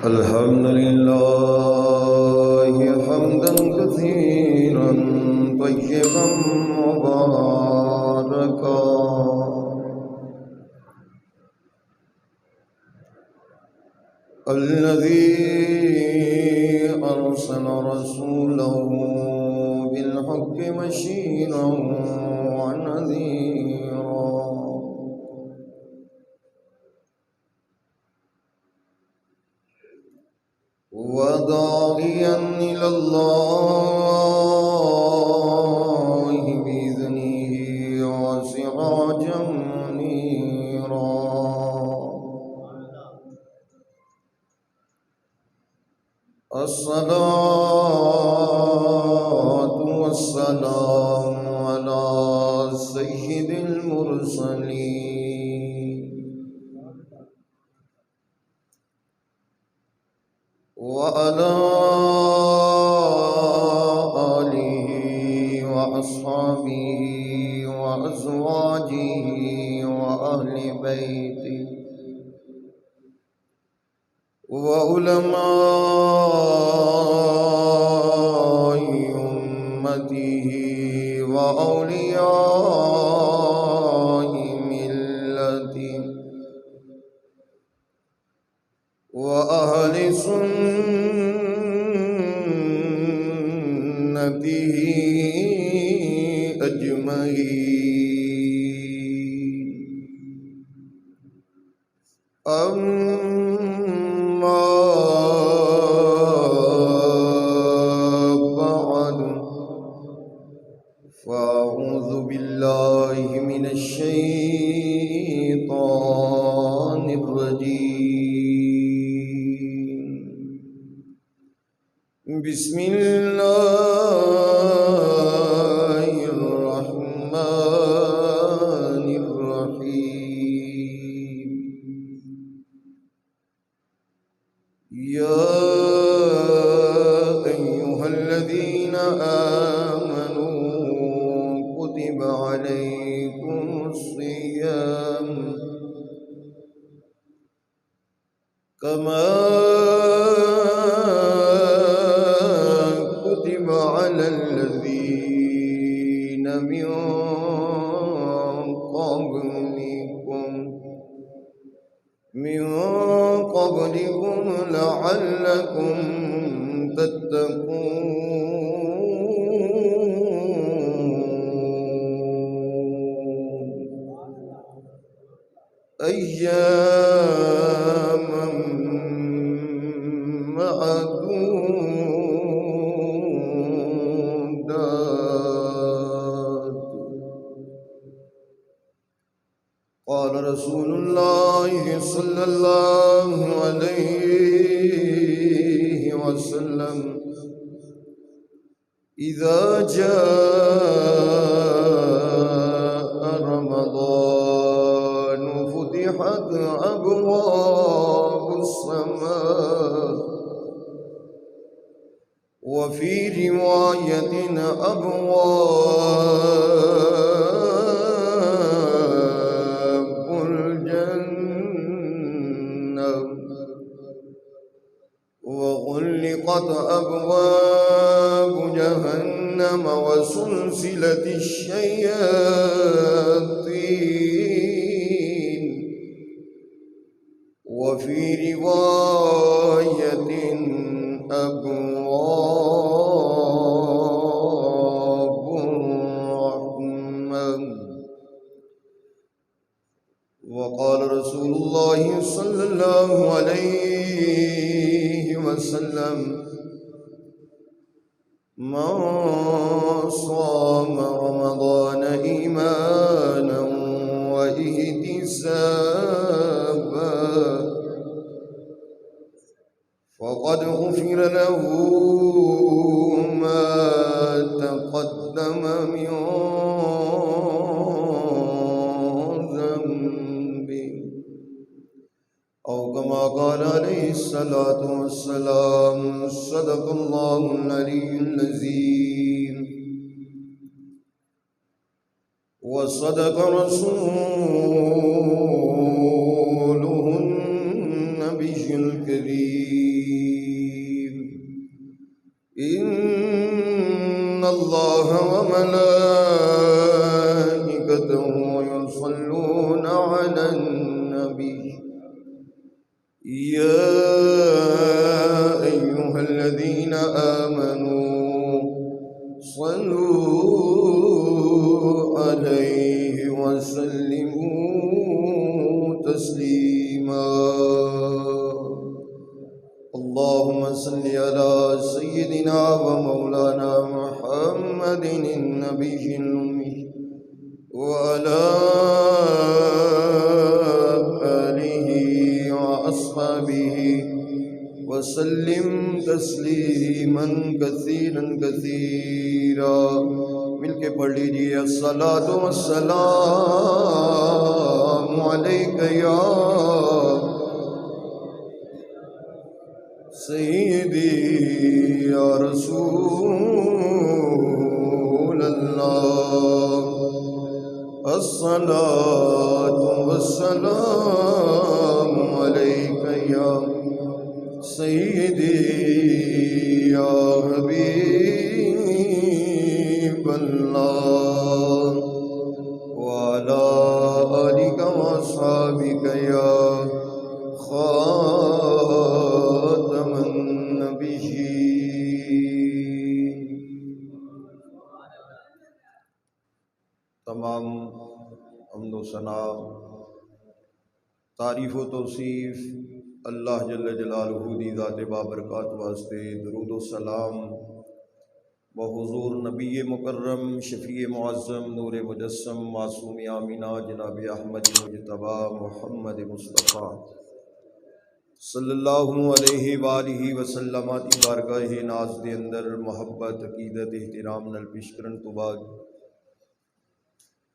الحمد لله حمدا كثيرا طيبا مباركا الذي أرسل رسوله بالحق بشيرا ونذيرا وداعيا إلى الله بإذنه وسراجا منيرا الصلاة والسلام على سيد المرسلين وعلى آله وأصحابه وأزواجه وأهل بيته وعلماء أمته وأولياء ملته وأهل سنته أجمعين أما بعد فأعوذ بالله من الشيطان الرجيم بسم الله الرحمن الرحيم يا أيها الذين آمنوا كتب عليكم الصيام كما كتب على الذين من قبلكم لعلكم تتقون أياما معدودات قال رسول الله صلى الله عليه وسلم إذا جاء رمضان فتحت أبواب السماء وفي رواية أبواب الجنة وغلقت أبواب جهنم وسلسلة الشياطين وفي رواية أبواب الرحمة وقال رسول الله صلى الله عليه وسلم من صام رمضان إيمانا واحتسابا فقد غفر له ما تقدم من ذنبه أو كما قال عليه الصلاة والسلام صدق الله العلي العظيم وصدق رسوله النبي يا أيها الذين آمنوا صلوا عليه وسلموا تسليما اللهم صل على سيدنا ومولانا محمد النبي الأمي وعلى آله وأصحابه وسلم تسلیما کثیرا کثیرا. مل کے پڑھ لیجیے الصلاۃ والسلام علیک یا سیدی یا رسول اللہ. الصلاۃ والسلام علیک یا سیدی یا حبیب اللہ وعلی آلک واصحابک یا خاتم النبیین. تمام حمد و ثنا، تعریف و توصیف اللہ جل جلالہ دی ذات بابرکات واسطے. درود و سلام بحضور نبی مکرم شفیع معظم نور مجسم معصوم آمینہ جناب احمد مجتبی محمد مصطفیٰ صلی اللہ علیہ وآلہ وسلم دی بارگاہ ناز دے اندر محبت عقیدت احترام نال پیش کرن تو بعد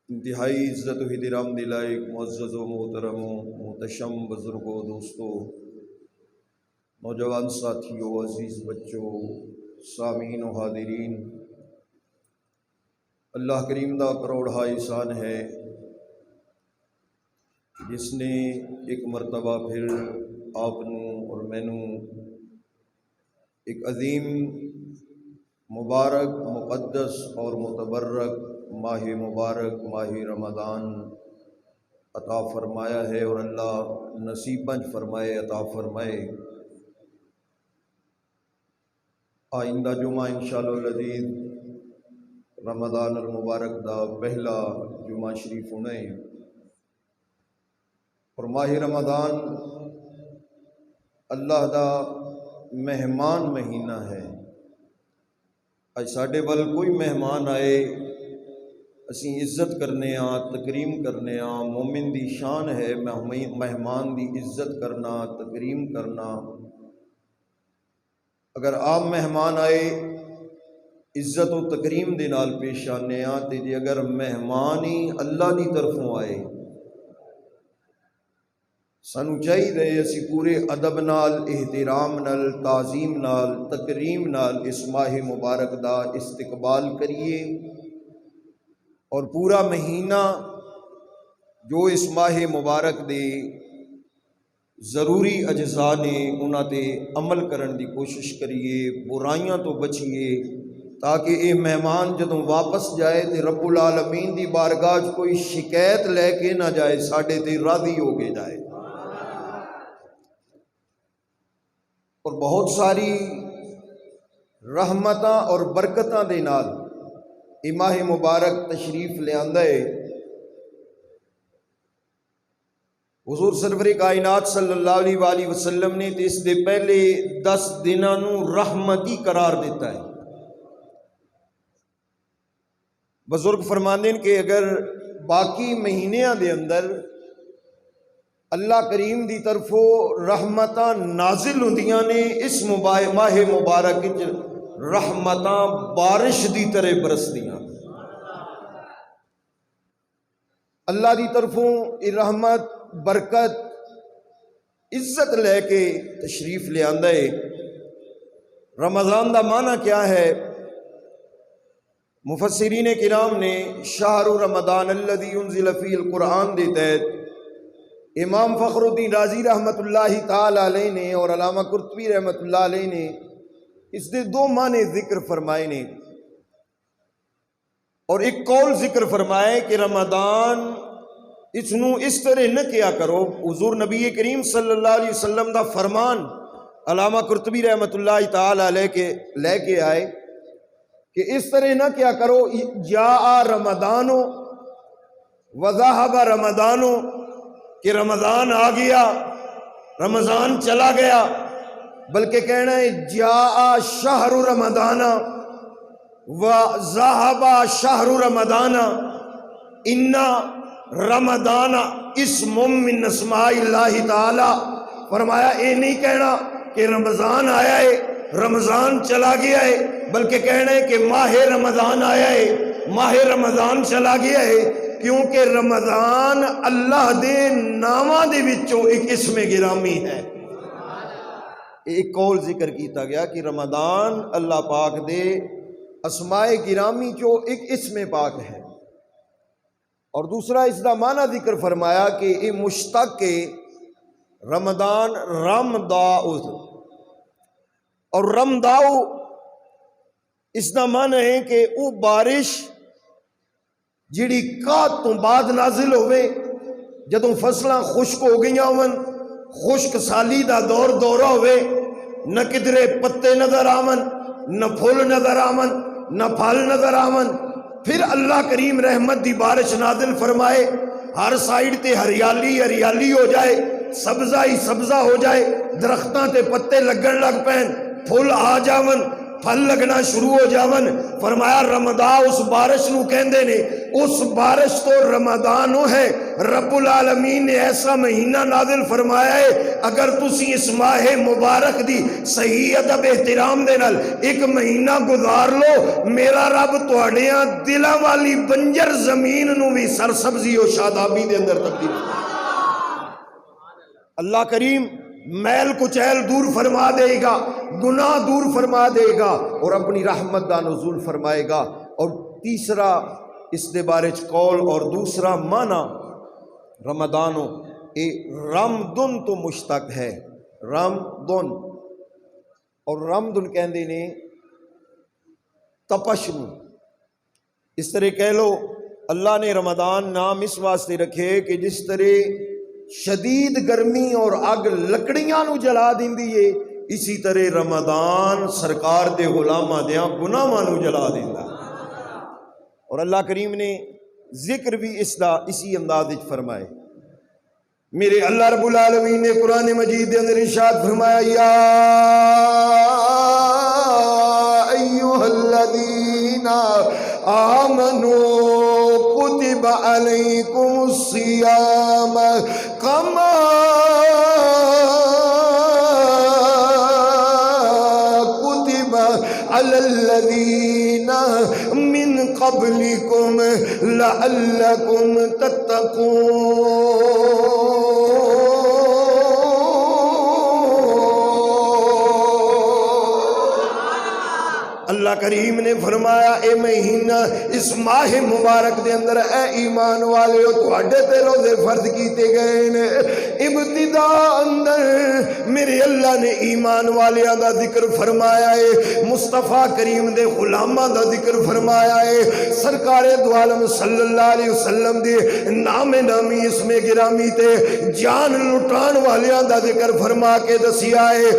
انتہائی عزت و احترام دے لائق معزز و محترم و محتشم بزرگوں دوستوں نوجوان ساتھیوں عزیز بچوں سامعین و حاضرین، اللہ کریم دا کروڑا احسان ہے جس نے ایک مرتبہ پھر آپ اور مینوں ایک عظیم مبارک مقدس اور متبرک ماہ مبارک ماہ رمضان عطا فرمایا ہے، اور اللہ نصیباً فرمائے عطا فرمائے. آئندہ جمعہ انشاءاللہ العزیز رمضان المبارک دا پہلا جمعہ شریف ہونا ہے، اور ماہ رمضان اللہ دا مہمان مہینہ ہے. اج ساڈے ول کوئی مہمان آئے اسی عزت کرنے ہاں تکریم کرنے ہاں. مومن دی شان ہے مہمان دی عزت کرنا تکریم کرنا. اگر آپ مہمان آئے عزت و تکریم دے نال پیش آنے ہاں، تے جی اگر مہمان ہی اللہ دی طرفوں آئے سانو چاہیے اسی پورے ادب نال احترام نال تعظیم نال تکریم نال اس ماہ مبارک دا استقبال کریے، اور پورا مہینہ جو اس ماہ مبارک دے ضروری اجزاء نے انہاں تے عمل کرن دی کوشش کریے، برائیاں تو بچیے، تاکہ اے مہمان جدوں واپس جائے تے رب العالمین دی بارگاہ کوئی شکایت لے کے نہ جائے، ساڈے تے راضی ہو کے جائے. اور بہت ساری رحمتاں اور برکتاں دے نال اے ماہ مبارک تشریف لے آندا ہے. حضور سرور کائنات صلی اللہ علیہ وآلہ وسلم نے تے اس دے پہلے 10 دناں نوں رحمتی قرار دیتا ہے. بزرگ فرماندے ہیں کہ اگر باقی مہینیاں دے اندر اللہ کریم دی طرفوں رحمتاں نازل ہوندیاں نے، اس ماہ مبارک وچ رحمتاں بارش دی طرح برسدیاں. اللہ دی طرفوں یہ رحمت برکت عزت لے کے تشریف لے آندا ہے. رمضان دا معنی کیا ہے؟ مفسرین کرام نے شہر رمضان الذی انزل فیہ القرآن دے تحت امام فخر الدین رازی رحمۃ اللہ تعالی علیہ نے اور علامہ قرطبی رحمۃ اللہ علیہ نے اس دے 2 معنی ذکر فرمائے نے، اور ایک قول ذکر فرمائے کہ رمضان اس نو اس طرح نہ کیا کرو. حضور نبی کریم صلی اللہ علیہ وسلم دا فرمان علامہ قرطبی رحمۃ اللہ تعالی علیہ کے لے کے آئے کہ اس طرح نہ کیا کرو جاء رمضان وذهب رمضان، کہ رمضان آ گیا رمضان چلا گیا، بلکہ کہنا ہے جاء شہر رمضان وذهب شہر رمضان ان رمضان اسم من اسماء اللہ تعالی. فرمایا اے نہیں کہنا کہ رمضان آیا ہے رمضان چلا گیا ہے، بلکہ کہنا ہے کہ ماہ رمضان آیا ہے ماہ رمضان چلا گیا ہے، کیونکہ رمضان اللہ دے ناماں دے وچوں ایک اسم گرامی ہے. ایک قول ذکر کیتا گیا کہ رمضان اللہ پاک دے اسماء گرامی جو ایک اسم پاک ہے، اور دوسرا اس دا معنی ذکر فرمایا کہ یہ مشتق رمضان رمضاء، اور رمضاء اس دا معنی ہے کہ وہ بارش جڑی کات تو بعد نازل ہوئے، جدوں فصلاں خشک ہو گئیاں ہون، خشک سالی دا دورہ ہوئے، نہ کدرے پتے نظر آون، نہ پھول نظر آون، نہ پھل نظر آون، پھر اللہ کریم رحمت دی بارش نازل فرمائے، ہر سائیڈ تے ہریالی ہریالی ہو جائے، سبزہ ہی سبزہ ہو جائے، درختاں تے پتے لگن لگ پین، پھول آ جاون، پھل لگنا شروع ہو جاون. فرمایا رمضان اس بارش نو کہندے نے، اس بارش تو رمضان ہے. رب العالمین نے ایسا مہینہ نازل فرمایا ہے، اگر تسی اس ماہ مبارک دی صحیح ادب احترام دے نال ایک مہینہ گزار لو، میرا رب تواڈیاں دلاں والی بنجر زمین نو بھی سرسبزی و شادابی دے اندر تبدیل. اللہ کریم میل کچیل دور فرما دے گا، گناہ دور فرما دے گا، اور اپنی رحمت دا نزول فرمائے گا. اور تیسرا اس دے بارے قول اور دوسرا معنی رمضانو اے رمضان تو مشتق ہے، رمضان، اور رمضان کہندے نے تپش نو. اس طرح کہہ لو اللہ نے رمضان نام اس واسطے رکھے کہ جس طرح شدید گرمی اور اگ لکڑیاں نو جلا دیندی ہے، اسی طرح رمضان سرکار دے غلاماں دیاں گناہاں نو جلا دیندا. اور اللہ کریم نے ذکر بھی اسی انداز وچ فرمائے. میرے اللہ رب العالمین نے قرآن مجید دے اندر ارشاد فرمایا یا ایھا الذین آمنوا کتب علیکم الصیام کما کتب علی الذین من قبلکم لعلکم تتقون. اللہ کریم نے فرمایا اے مہینہ اس ماہ مبارک دے اندر اے ایمان والے ہو تواڈے تے روزے فرض کیتے گئے نے. ابتدا اندر میرے اللہ نے ایمان والیاں دا ذکر فرمایا ہے، مصطفیٰ کریم دے غلاماں دا ذکر فرمایا ہے، سرکار دو عالم صلی اللہ علیہ وسلم دے نام نامی اسم گرامی تے جان لٹان والیاں دا ذکر فرما کے دسیا ہے.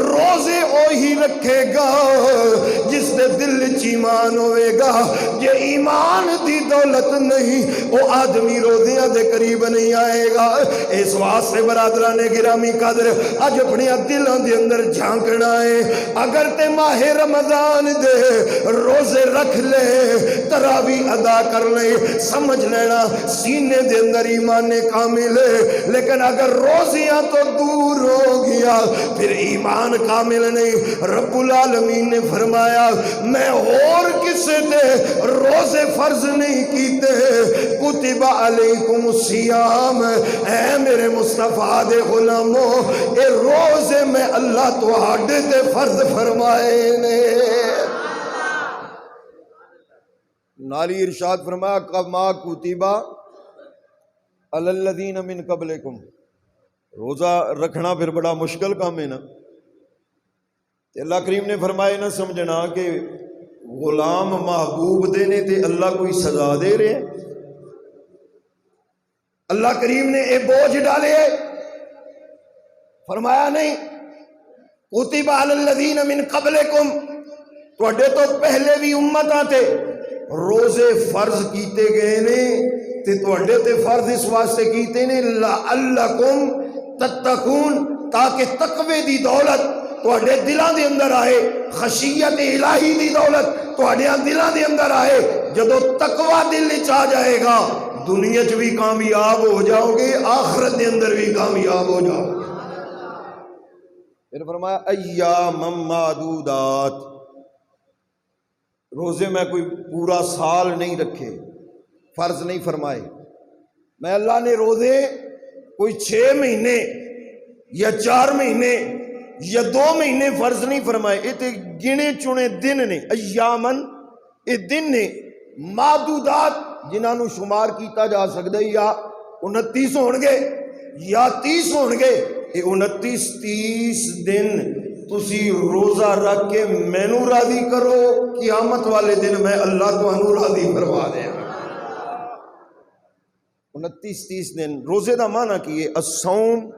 روزے اوہی رکھے گا جس دے دل چ ایمان ہوئے گا. یہ ایمان دی دولت نہیں وہ آدمی روزیاں دے قریب نہیں آئے گا. اس واسطے برادران گرامی قدر اج اپنے دلوں دے اندر جھانکنا ہے. اگر تے ماہ رمضان دے روزے رکھ لے، تراویح ادا کر لے، سمجھ لینا سینے دے اندر ایمان کامل ہے. لیکن اگر روزیاں تو دور ہو گیا پھر ایمان کامل نہیں. رب العالمین نے فرمایا میں اور کسے دے روزے فرض نہیں کیتے، کتب علیکم الصیام، اے میرے مصطفیٰ دے غلاموں اے روزے میں اللہ تواڈے تے فرض فرمائے نے. نالی ارشاد فرمایا کما کتب علی الذین من قبلکم. روزہ رکھنا پھر بڑا مشکل کام ہے نا. اللہ کریم نے فرمایا نہ سمجھنا کہ غلام محبوب دے نے تے اللہ کوئی سزا دے رہے ہیں. اللہ کریم نے یہ بوجھ ڈالے، فرمایا نہیں کتب علی الذین من قبلکم، تواڈے تو پہلے بھی امتاں تے روزے فرض کیتے گئے نے تے تواڈے تے فرض اس واسطے کیتے نے لعلکم تتقون، تاکہ تقوی دی دولت تواڈے دلاں دے اندر آئے، خشیت الہی دی دولت تواڈے دلاں دے اندر آئے۔ جدو تقوی دل وچ آ جائے گا دنیا چ بھی کامیاب ہو جاؤ گے، آخرت دے اندر بھی کامیاب ہو جاؤ گے۔ پھر فرمایا ایام معدودات، روزے میں کوئی پورا سال نہیں رکھے، فرض نہیں فرمائے۔ میں اللہ نے روزے کوئی 6 مہینے یا 4 مہینے یا 2 مہینے فرض نہیں فرمائے، یہ تے گنے چنے دن نے، ایامن یہ دن نے معدودات جنہاں نو شمار کیتا جا سکتا ہے، یا 29 ہون گے یا 30 ہون گے، یہ 29-30 دن تسی روزہ رکھ کے مینوں راضی کرو، قیامت والے دن میں اللہ تانوں راضی فرما دیا۔ 29-30 دن روزے دا معنی کی ہے الصوم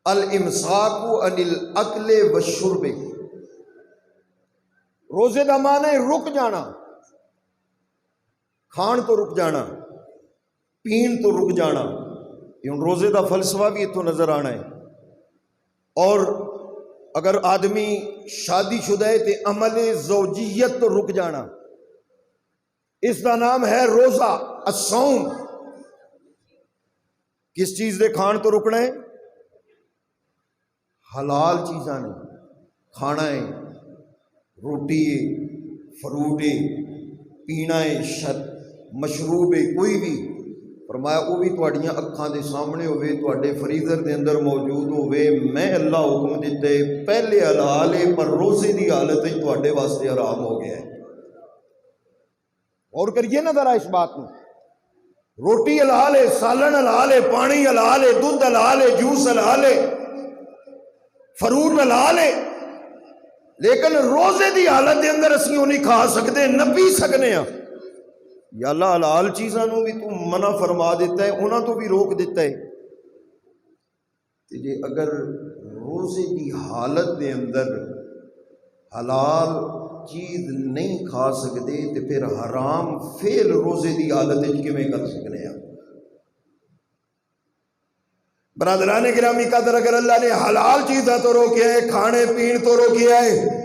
الامساک عن الاکل والشرب، روزے دا معنی ہے رک جانا، کھان تو رک جانا، پین تو رک جانا۔ یہ روزے دا فلسفہ بھی اتوں نظر آنا ہے۔ اور اگر آدمی شادی شدہ ہے تو عمل زوجیت تو رک جانا، اس کا نام ہے روزہ الصوم۔ کس چیز دے کھان تو رکنا ہے؟ حلال چیزاں نے کھانا ہے، روٹی ہے، فروٹ ہے، پینا ہے، مشروب ہے، کوئی بھی فرمایا وہ بھی تواڈیاں اکھاں دے سامنے ہوئے، تواڈے فریزر دے اندر موجود ہوئے۔ میں اللہ حکم دیتے پہلے حلال ہے پر روزے دی حالت وچ تواڈے واسطے حرام ہو گیا ہے۔ اور کریے نا ذرا اس بات میں، روٹی حلال ہے، سالن حلال ہے، پانی حلال ہے، دودھ حلال ہے، جوس حلال ہے، فروٹ حلال ہے، لیکن روزے دی حالت دے اندر اسی وہ نہیں کھا سکتے، نہ پی سکنے ہاں۔ یا اللہ حلال چیزاں نو بھی تو منع فرما دیتا ہے، انہاں تو بھی روک دیتا ہے۔ جی اگر روزے دی حالت دے اندر حلال چیز نہیں کھا سکتے تو پھر حرام فعل روزے دی حالت کیویں کر سکنے ہیں؟ برادران گرامی قدر، اگر اللہ نے حلال چیزاں تو روکیا ہے، کھانے پین تو روکیا ہے،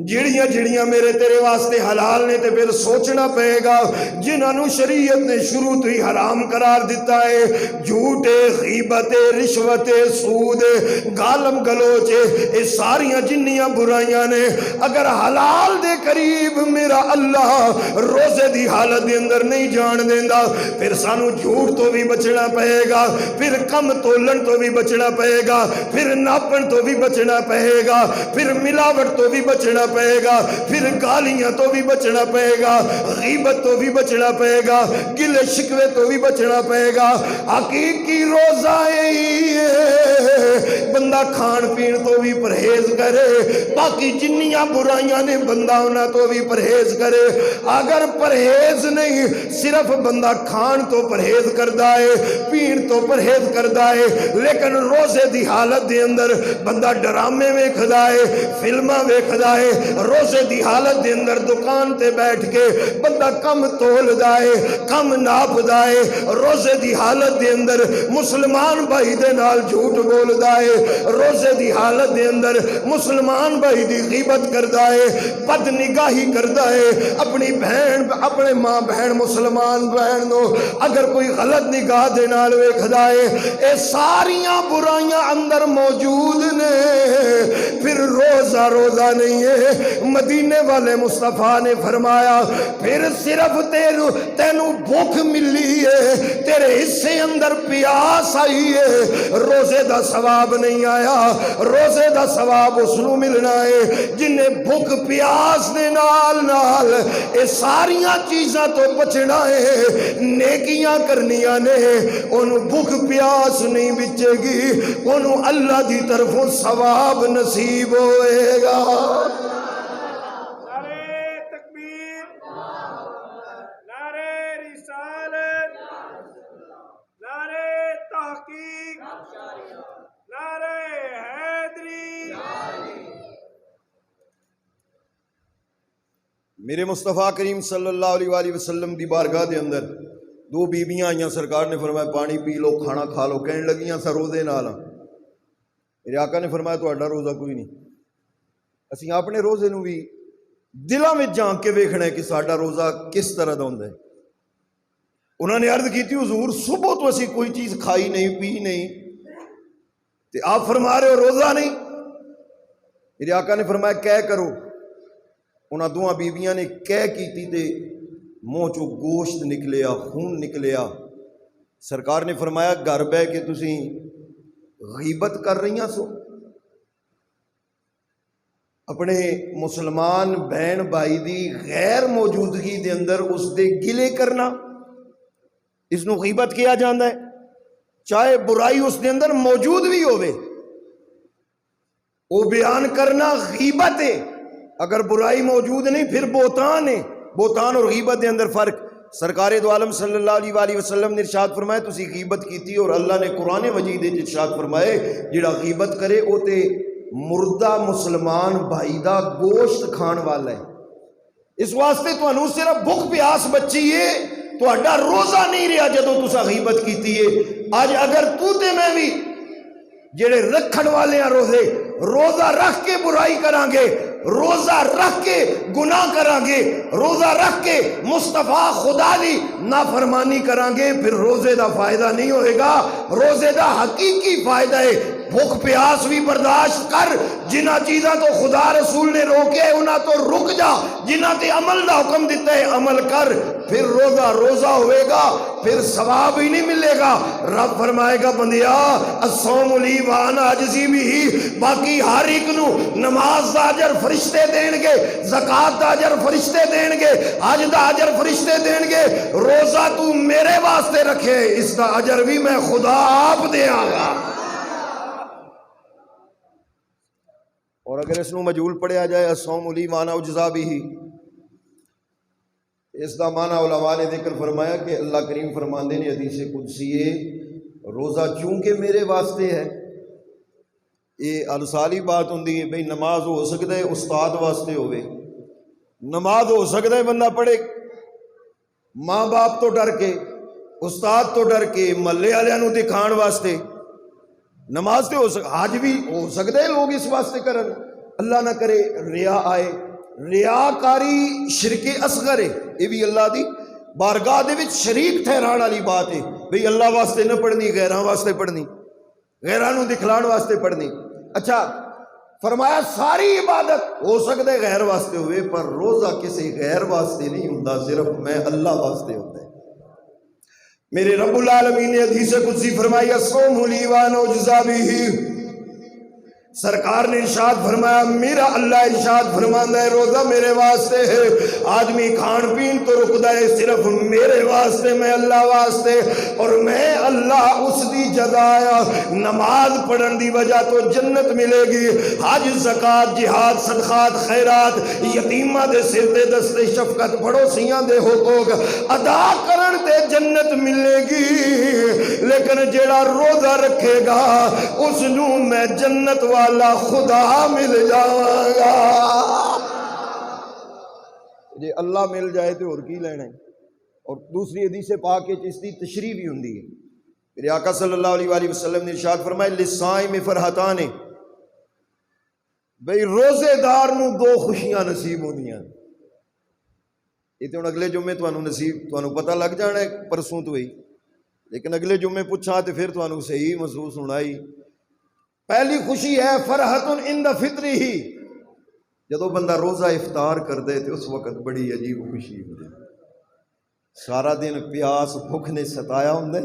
جڑیاں جڑیاں میرے تیرے واسطے حلال نے تے پھر سوچنا پہے گا جنہاں نو شریعت نے شروع تو ہی حرام قرار دیتا ہے، جھوٹ، غیبت، رشوت، سود، گالم گلوچ، یہ ساریاں جنیاں برائیاں نے، اگر حلال دے قریب میرا اللہ روزے دی حالت دے اندر نہیں جان دیندا، پھر سانو جھوٹ تو بھی بچنا پہے گا، پھر کم تولن تو بھی بچنا پہے گا، پھر ناپن تو بھی بچنا پہے گا، پھر ملاوٹ تو بھی بچنا پہے گا، پھر گالیاں تو بھی بچنا پہے گا، غیبت تو بھی بچنا پہے گا، گلے شکوے تو بھی بچنا پہے گا۔ حقیقی روزہ بندہ کھان پین تو بھی پرہیز کرے، باقی جنیاں برائیاں نے بندہ ہونا تو بھی پرہیز کرے۔ اگر پرہیز نہیں، صرف بندہ کھان تو پرہیز کردہ ہے، پین تو پرہیز کردہ ہے، لیکن روزے دی حالت دے اندر بندہ ڈرامے میں کھدا ہے، فلمہ میں کھدا ہے، روزے دی حالت دے اندر دکان تے بیٹھ کے بندہ کم تول دائے، کم ناپ دائے، روزے دی حالت دے اندر مسلمان بھائی دے نال جھوٹ بول دائے، روزے دی حالت دے اندر مسلمان بھائی دی غیبت کر دائے، بد نگاہی کر دائے، اپنی بہن اپنے ماں بہن مسلمان بہن نو اگر کوئی غلط نگاہ دے نال ویکھ دائے، اے ساریاں برائیاں اندر موجود نے، پھر روزہ روزہ نہیں ہے۔ مدینے والے مصطفیٰ نے فرمایا پھر صرف تینوں بھوک ملی ہے، تیرے حصے اندر پیاس آئی ہے، روزے دا ثواب نہیں آیا۔ روزے دا ثواب اس نو ملنا ہے جنہیں بھوک پیاس دے نال نال اے ساریاں چیزاں تو بچنا ہے، نیکیاں کرنیاں نے، انہوں بھوک پیاس نہیں بچے گی، انہوں اللہ دی طرفوں ثواب نصیب ہوئے گا۔ نعرہ حیدری۔ میرے مصطفیٰ کریم صلی اللہ علیہ وآلہ وسلم دی بارگاہ دے اندر دو بیبیاں آئیاں، سرکار نے فرمایا پانی پی لو، کھانا کھا لو، کہنے لگیاں سا روزے نال۔ میرے آقا نے فرمایا تہاڈا روزہ کوئی نہیں، اسی اپنے روزے نو بھی دلاں وچ جھانک کے ویکھنا ہے کہ ساڈا روزہ کس طرح دا ہوندا ہے۔ انہوں نے عرض کی تھی حضور صبح تو اسی کوئی چیز کھائی نہیں پی نہیں، تے آپ فرما رہے ہو روزہ نہیں؟ میرے آقا نے فرمایا کہہ کرو۔ انہاں دوہاں بیبیاں نے کہہ کیتی تے منہ چوں گوشت نکلیا، خون نکلیا۔ سرکار نے فرمایا گھر بہ کے تسی غیبت کر رہیاں سو، اپنے مسلمان بہن بھائی دی غیر موجودگی دے اندر اس دے گلے کرنا، اس نو غیبت کیا جاندہ ہے، چاہے برائی اس دے اندر موجود بھی ہوئے، وہ بیان کرنا غیبت ہے۔ اگر برائی موجود نہیں پھر بہتان ہے۔ بہتان اور غیبت دے اندر فرق۔ سرکار دو عالم صلی اللہ علیہ وآلہ وسلم نے ارشاد فرمایا تسی غیبت کیتی، اور اللہ نے قرآن مجید وچ ارشاد فرمائے جڑا غیبت کرے او تے مردہ مسلمان بھائی دا گوشت کھان والا ہے۔ اس واسطے تانوں صرف بھوک پیاس بچی ہے، تہاڈا روزہ نہیں رہا جدوں تساں غیبت کیتی ہے۔ اج اگر تو تے میں بھی جڑے رکھن والے ہیں روزے، روزہ رکھ کے برائی کران گے، روزہ رکھ کے گناہ کران گے، روزہ رکھ کے مصطفیٰ خدا دی نافرمانی کران گے، پھر روزے دا فائدہ نہیں ہوئے گا۔ روزے دا حقیقی فائدہ ہے بھوک پیاس بھی برداشت کر، جنہ چیزاں تو خدا رسول نے روکے انہاں تو رک جا، جنہ تے عمل دا حکم دیتا ہے عمل کر، پھر روزہ روزہ ہوئے گا، پھر ثواب ہی نہیں ملے گا۔ رب فرمائے گا بندیا الصوم لی وانا اجزی بھی، باقی ہر ایک نو نماز دا اجر فرشتے دین گے، زکوٰۃ دا اجر فرشتے دین گے، حج دا اجر فرشتے دین گے، روزہ تو میرے واسطے رکھے اس دا اجر بھی میں خدا آپ دیاں گا۔ اور اگر اس نو مجہول پڑھیا جائے الصوم لی وانا اجزا بھی، اس دا معنی علماء نے ذکر فرمایا کہ اللہ کریم فرماندے نے حدیث قدسی ہے روزہ چونکہ میرے واسطے ہے۔ یہ السالی بات ہوندی ہے بھئی نماز ہو سکتا ہے استاد واسطے ہوئے، نماز ہو سکتا ہے بندہ پڑھے ماں باپ تو ڈر کے، استاد تو ڈر کے، محلے والوں نو دکھان واسطے، نماز تے ہو سکتا، حج بھی ہو سکتا ہے لوگ اس واسطے کرن، اللہ نہ کرے ریا آئے۔ ریاکاری شرک اصغر ہے، یہ بھی اللہ دی بارگاہ دے وچ شریک ٹھہران والی بات ہے بھئی اللہ واسطے نہ پڑھنی، غیراں واسطے پڑھنی، غیراں نو دکھلان واسطے پڑھنی۔ اچھا فرمایا ساری عبادت ہو سکتا ہے غیر واسطے ہوئے، پر روزہ کسی غیر واسطے نہیں ہوندا، صرف میں اللہ واسطے ہوتا ہے۔ میرے رب العالمین نے حدیث قدسی فرمائی الصوم لی وانا اجزا بھی، سرکار نے ارشاد فرمایا میرا اللہ ارشاد فرماتا ہے روزہ میرے واسطے ہے۔ آدمی کھان پین تو رکدا ہے صرف میرے واسطے، میں اللہ واسطے، اور میں اللہ اس دی جزایا نماز پڑھن دی وجہ تو جنت ملے گی، حج زکوٰۃ جہاد صدقات خیرات یتیماں دے سر تے دستے شفقت پڑوسیاں دے حقوق ادا کرن تے جنت ملے گی، لیکن جیڑا روزہ رکھے گا اس نو میں جنت والا خدا مل جائے گا۔ جی اللہ مل جائے تو اور کی لینا ہے۔ اور دوسری حدیث پاک کے اس کی تشریح بھی ہوندی ہے۔ میرے آقا صلی اللہ علیہ وآلہ وسلم نے ارشاد فرمایا للصائم فرحتان، بھئی روزے دار نو دو خوشیاں نصیب ہوندیاں۔ یہ تو اگلے جمعے تانوں پتہ لگ جانا ہے پرسوں تو ہی، لیکن اگلے جمعے پوچھا تو پھر تانوں صحیح محسوس ہونا ہی۔ پہلی خوشی ہے فرحت عند فطری ہی، جدو بندہ روزہ افطار کر دے تو اس وقت بڑی عجیب خوشی ہو جائے۔ سارا دن پیاس بھوک نے ستایا ہوندے،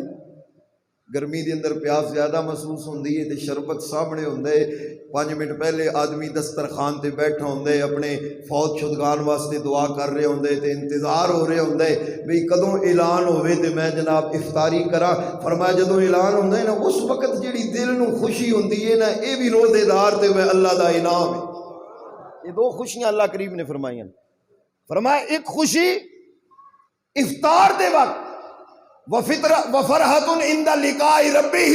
گرمی دے اندر پیاس زیادہ محسوس ہوندی ہے تے شربت سامنے ہوندے، 5 منٹ پہلے آدمی دسترخوان تے بیٹھا ہوندے اپنے فوت شدگان واسطے دعا کر رہے ہوندے تے انتظار ہو رہے ہوندے بھئی کدوں اعلان ہوئے تے میں جناب افطاری کراں۔ فرمایا جدوں اعلان ہوندا ہے نا اس وقت جڑی دل نو خوشی ہوندی ہے نا، اے بھی روزے دار تے وہ اللہ دا انعام ہے۔ یہ دو خوشیاں اللہ کریم نے فرمائیاں۔ فرمایا ایک خوشی افطار دے وقت وفرحت عند لقاء ربہ،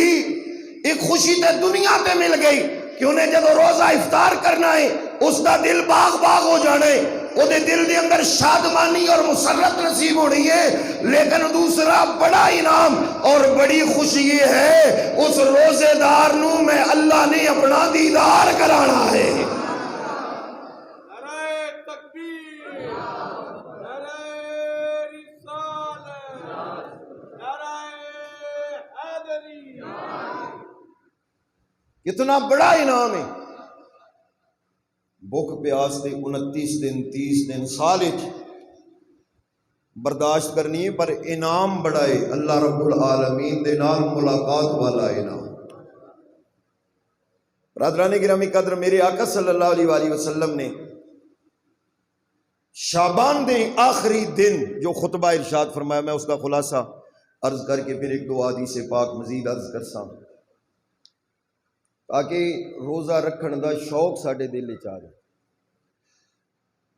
ایک خوشی تے دنیا تے مل گئی کہ انہیں جب روزہ افطار کرنا ہے اس دا دل باغ باغ ہو جانے، وہ دے دل دے اندر شادمانی اور مسرت نصیب ہونی ہے۔ لیکن دوسرا بڑا انعام اور بڑی خوشی یہ ہے اس روزے دار نو میں اللہ نے اپنا دیدار کرانا ہے۔ نعرہ تکبیر، نعرہ رسالت، نعرہ حیدری۔ کتنا بڑا انعام ہے۔ بھوک پیاس تے 29 دن 30 دن سال برداشت کرنی ہے، پر انعام بڑا ہے، اللہ رب العالمین دے نال ملاقات والا انعام۔ برادران گرامی قدر، میرے آقا صلی اللہ علیہ وآلہ وسلم نے شعبان دے آخری دن جو خطبہ ارشاد فرمایا، میں اس کا خلاصہ عرض کر کے پھر ایک دو حدیث پاک مزید عرض کرساں تاکہ روزہ رکھن دا شوق ساڈے دل وچ آ جائے۔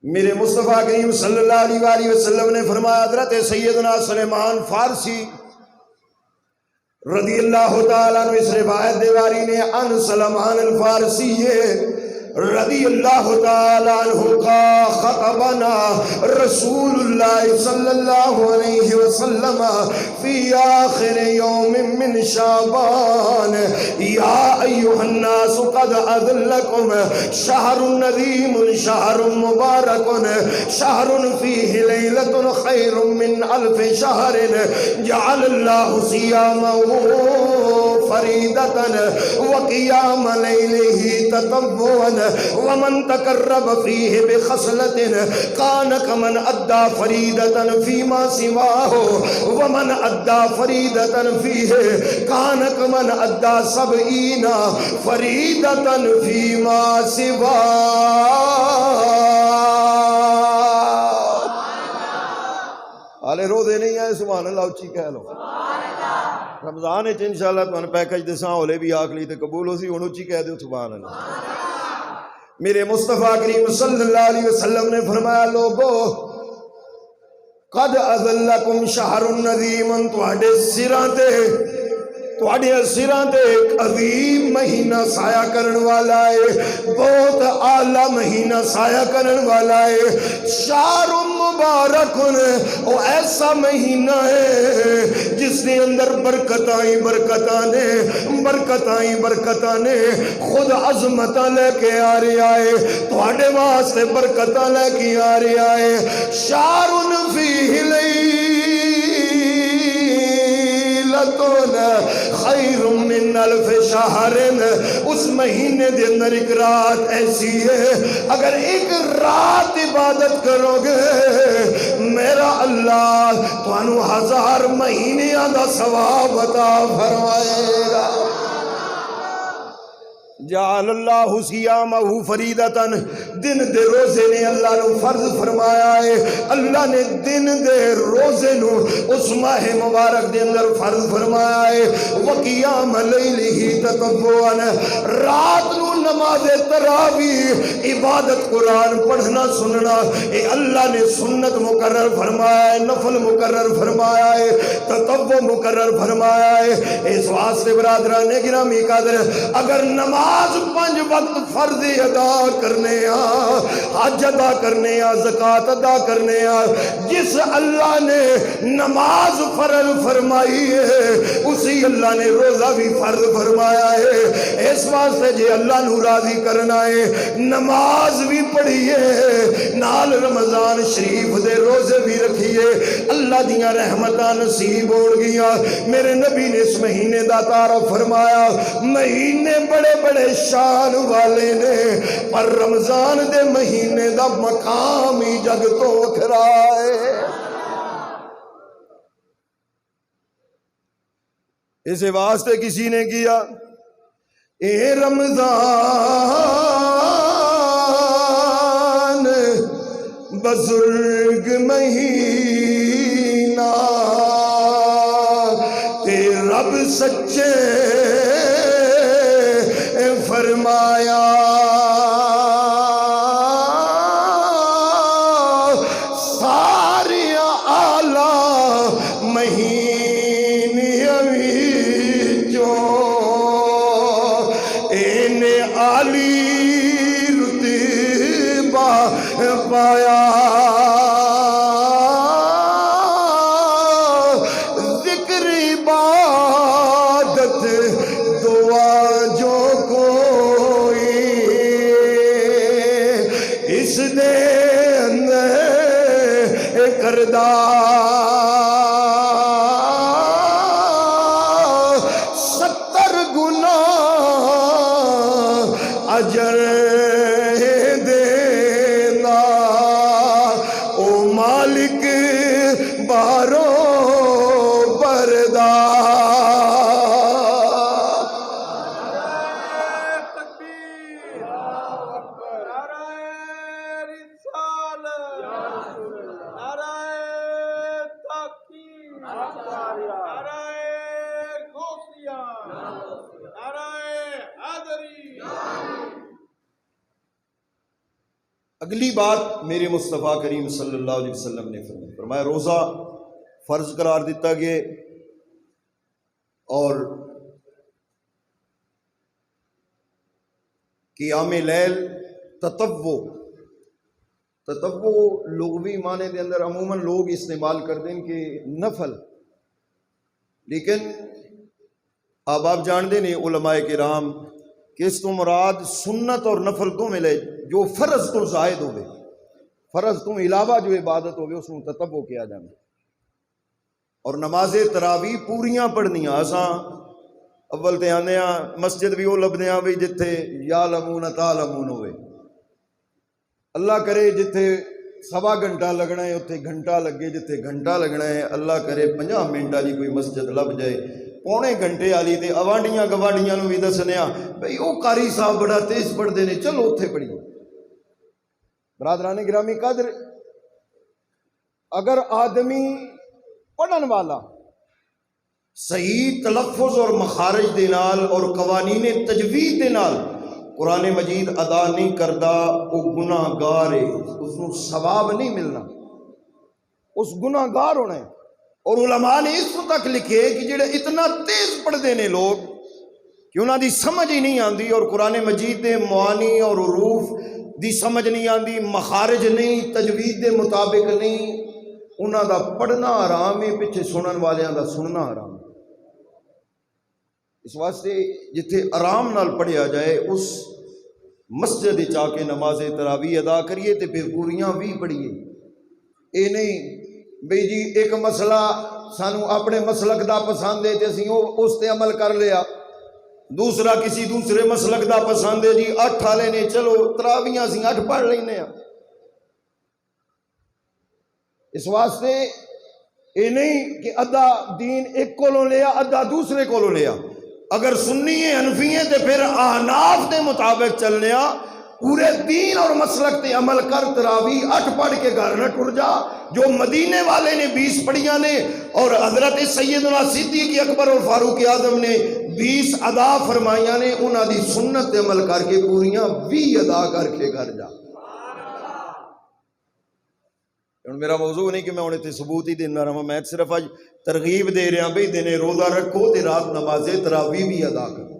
میرے مصطفیٰ کریم صلی اللہ علیہ وآلہ وسلم نے فرمایا، حضرت سیدنا سلیمان فارسی رضی اللہ تعالیٰ عنہ اس روایت دیواری نے ان سلمان الفارسی رضی اللہ تعالیٰ عنہ کا خطبنا رسول اللہ صلی اللہ علیہ وسلم فی آخر یوم من شعبان، یا ایوہ الناس قد اذلکم شہر ندیم شہر مبارک شہر فیہ لیلت خیر من الف شہر جعل اللہ صیامہ فریدتاً وقیام لیلہ تطوعاً ومن تقرب فیہ بخصلت کان کمن ادا فریدتاً فیما سواہ ومن ادا فریدتاً فیہ کان کمن ادا سبعین فریدتاً فیما سواہ۔ حالے روزے نہیں آئے، سبحان اللہ اچھی کہہ لو۔ رمضان ہے انشاءاللہ تو پیکج دساں ہولے بھی آکھ لی تے قبول ہو سی، ہن اچھی کہہ دیو سبحان اللہ۔ میرے مصطفیٰ کریم صلی اللہ علیہ وسلم نے فرمایا، لوگو قد اذلکم شہر النظیم، تواڈے سراں تے ایک عظیم مہینہ سایہ کرن والا ہے، بہت اعلیٰ مہینہ سایہ کرن والا ہے۔ شہر مبارک، وہ ایسا مہینہ ہے جس نے اندر برکتاں نے خود عظمتہ لے کے آ رہا ہے، تواڈے واسطے برکتاں لے کے آ رہا ہے۔ شہر فیہ خیر من الف شہر، اس مہینے دے اندر ایک رات ایسی ہے اگر ایک رات عبادت کرو گے میرا اللہ تانوں 1000 مہینیاں دا ثواب عطا فرمائے گا۔ جعل اللہ صیامہ فریدتاً، دن دے روزے نے اللہ نے فرض فرمایا ہے، اللہ نے دن دے روزے نو اس ماہ مبارک دے اندر فرض فرمایا ہے۔ وقیام لیلہ تطوعاً، رات نو نماز تراویح عبادت قرآن پڑھنا سننا اے اللہ نے سنت مقرر فرمایا ہے، نفل مقرر فرمایا ہے، تطوع مقرر فرمایا ہے۔ اس واسطے برادران گرامی قدر، اگر نماز 5 وقت فرض ادا کرنے حج ادا کرنے زکوٰۃ ادا کرنے، جس اللہ نے نماز فرض فرمائی ہے اسی اللہ نے روزہ بھی فرض فرمایا ہے۔ اس واسطے جے اللہ نو راضی کرنا ہے نماز بھی پڑھیے، نال رمضان شریف دے روزے بھی رکھیے، اللہ دیاں رحمتاں نصیب ہو گیا۔ میرے نبی نے اس مہینے دا تعارف فرمایا، مہینے بڑے بڑے شان والے نے پر رمضان دے مہینے دا مقام ہی جگ تو وکھرا ہے۔ اس واسطے کسی نے کیا، اے رمضان بزرگ مہینہ تے رب سچے فرمایا، سارے آلہ مہینیاں وچوں فرمایا ذکر عبادت دعا جو کوئی اس دے اندر کردہ اجر دینا او مالک بارو بردار تکبیر نعرہ رسالت نعرہ تحقیق نعرہ غوثیہ نعرہ حیدری. اگلی بات میرے مصطفیٰ کریم صلی اللہ علیہ وسلم نے فرمایا روزہ فرض قرار دیتا گیا اور قیام لیل تطوع لغوی معنی دے اندر عموماً لوگ استعمال کر دیں کہ نفل، لیکن آپ جانتے ہیں علماء کرام کہ اس تو مراد سنت اور نفل تو ملے جو فرض تو زائد ہوئے، فرض تو علاوہ جو عبادت ہوئے اس میں تطوع کیا جانا. اور نماز تراویح پوریاں پڑھنیاں اساں اول تے آنے مسجد بھی وہ لبنے بھی جتھے یا لمون تعلمون ہوئے، اللہ کرے جتھے سوا گھنٹہ لگنا ہے اتھے گھنٹہ لگے، جتھے گھنٹہ لگنا ہے اللہ کرے 50 منٹ والی کوئی مسجد لب جائے، پونے گھنٹے والی تے آوانڈیاں گوانڈیاں نو بھی دسنیا بھئی وہ قاری صاحب بڑا تیز پڑھتے ہیں چلو اتھے پڑھیے. برادران گرامی قدر، اگر آدمی پڑھن والا صحیح تلفظ اور مخارج دے نال اور قوانین تجوید دے نال قرآن مجید ادا نہیں کردا وہ گناہ گار ہے، اس کو ثواب نہیں ملنا، اس گناہ گار ہونا ہے. اور علماء نے اس تک لکھے کہ جڑے اتنا تیز پڑھتے ہیں لوگ کہ انہاں دی سمجھ ہی نہیں آندی اور قرآن مجید دے معانی اور حروف دی سمجھ نہیں آندی، مخارج نہیں، تجوید دے مطابق نہیں، انہاں دا پڑھنا حرام ہے، پیچھے سنن والیاں دا سننا حرام ہے. اس واسطے جتھے آرام نال پڑھیا جائے اس مسجد چاہ کے نماز تراویح ادا کریے تے پھر پوریاں بھی پڑھیے. اے نہیں بھئی جی ایک مسئلہ سانو اپنے مسلک دا پسند ہے تے اسی اس تے عمل کر لیا، دوسرا کسی دوسرے مسلک دا پسند ہے جی 8 والے نے چلو تراویحاں اسی 8 پڑھ لینے ہیں. اس واسطے اے نہیں کہ ادھا دین ایک کولوں لیا ادھا دوسرے کولوں لیا. اگر سنی ہے حنفی ہیں تے پھر احناف دے مطابق چلنے آ، پورے دین اور مسلک تے عمل کر، تراویح 8 پڑھ کے گھر نہ ٹر جا. جو مدینے والے نے 20 پڑھیاں نے اور حضرت سیدنا صدیق اکبر اور فاروق اعظم نے 20 ادا فرمائیاں نے، انہاں دی سنت تے عمل کر کے پوریاں 20 ادا کر کے گھر جا. میرا موضوع نہیں کہ میں انہیں تے ثبوت ہی دینا رہا، میں صرف آج ترغیب دے رہا بھئی دینے روزہ رکھو تے رات نماز تراویح بھی ادا کرو،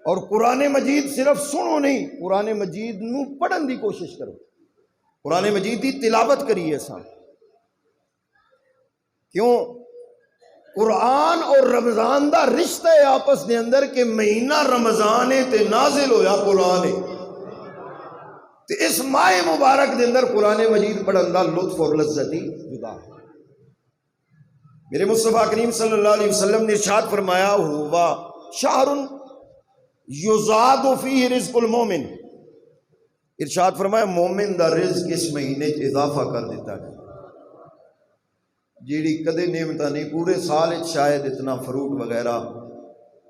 اور قرآن مجید صرف سنو نہیں، قرآن مجید نو پڑھن دی کوشش کرو، قرآن مجید دی تلاوت کریے سا. کیوں؟ قرآن اور رمضان دا رشتہ ہے آپس دے اندر کہ مہینہ رمضان ہے تے نازل ہویا قرآن ہے، تے اس ماہ مبارک دے اندر قرآن مجید پڑھن دا لطف اور لذت ہی جدا ہے. میرے مصطفیٰ کریم صلی اللہ علیہ وسلم نے ارشاد فرمایا ہوا شہر یزاد فیہ رزق المومن، ارشاد فرمایا مومن دا رزق اس مہینے اضافہ کر دیتا ہے. جیڑی کدے نعمتاں نہیں پورے سال شاید اتنا فروٹ وغیرہ